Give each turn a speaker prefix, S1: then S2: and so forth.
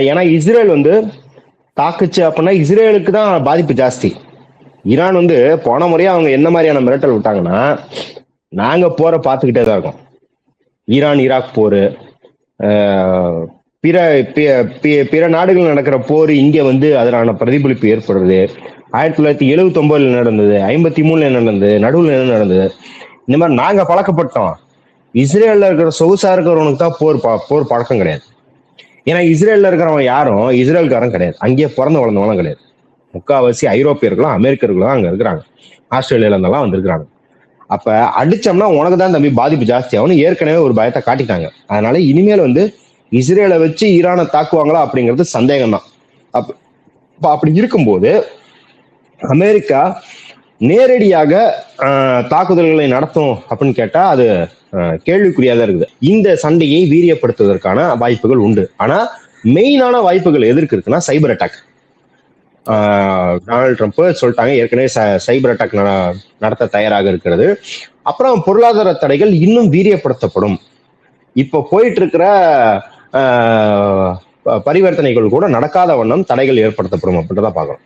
S1: ஏன்னா இஸ்ரேல் வந்து தாக்குச்சு அப்படின்னா இஸ்ரேலுக்கு தான் பாதிப்பு ஜாஸ்தி. ஈரான் வந்து போன முறையா அவங்க என்ன மாதிரியான மிரட்டல் விட்டாங்கன்னா, நாங்க போற பார்த்துக்கிட்டே தான் இருக்கோம். ஈரான் ஈராக் போர், பிற பிற நாடுகள் நடக்கிற போர் இங்க வந்து அதனான பிரதிபலிப்பு ஏற்படுறது. 1979 நடந்தது, 53 நடந்தது, நடுவில் என்ன நடந்தது, இந்த மாதிரி நாங்க பழக்கப்பட்டோம். இஸ்ரேல்ல இருக்கிற சொகுசா இருக்கிறவனுக்கு தான் போர் பழக்கம் கிடையாது. ஏன்னா இஸ்ரேல்ல இருக்கிறவன் யாரும் இஸ்ரேல்காரன் கிடையாது, அங்கேயே பிறந்து வளர்ந்தவனும் கிடையாது. முக்காவாசி ஐரோப்பியர்களும் அமெரிக்கர்களும் அங்க இருக்கிறாங்க, ஆஸ்திரேலியால இருந்தெல்லாம் வந்திருக்கிறாங்க. அப்ப அடிச்சோம்னா உனக்கு தான் தம்பி பாதிப்பு ஜாஸ்தி ஆகும்னு ஏற்கனவே ஒரு பயத்தை காட்டிட்டாங்க. அதனால இனிமேல் வந்து இஸ்ரேலை வச்சு ஈரானை தாக்குவாங்களா அப்படிங்கிறது சந்தேகம் தான். அப்படி இருக்கும்போது அமெரிக்கா நேரடியாக தாக்குதல்களை நடத்தும் அப்படின்னு கேட்டா அது கேள்விக்குறியாதான் இருக்குது. இந்த சண்டையை வீரியப்படுத்துவதற்கான வாய்ப்புகள் உண்டு. ஆனா மெயினான வாய்ப்புகள் எதற்கு இருக்குன்னா சைபர் அட்டாக். டொனால்டு ட்ரம்ப் சொல்லிட்டாங்க ஏற்கனவே சைபர் அட்டாக் நடத்த தயாராக இருக்கிறது. அப்புறம் பொருளாதார தடைகள் இன்னும் வீரியப்படுத்தப்படும். இப்ப போயிட்டு இருக்கிற பரிவர்த்தனைகள் கூட நடக்காத வண்ணம் தடைகள் ஏற்படுத்தப்படும் அப்படின்றத பார்க்கணும்.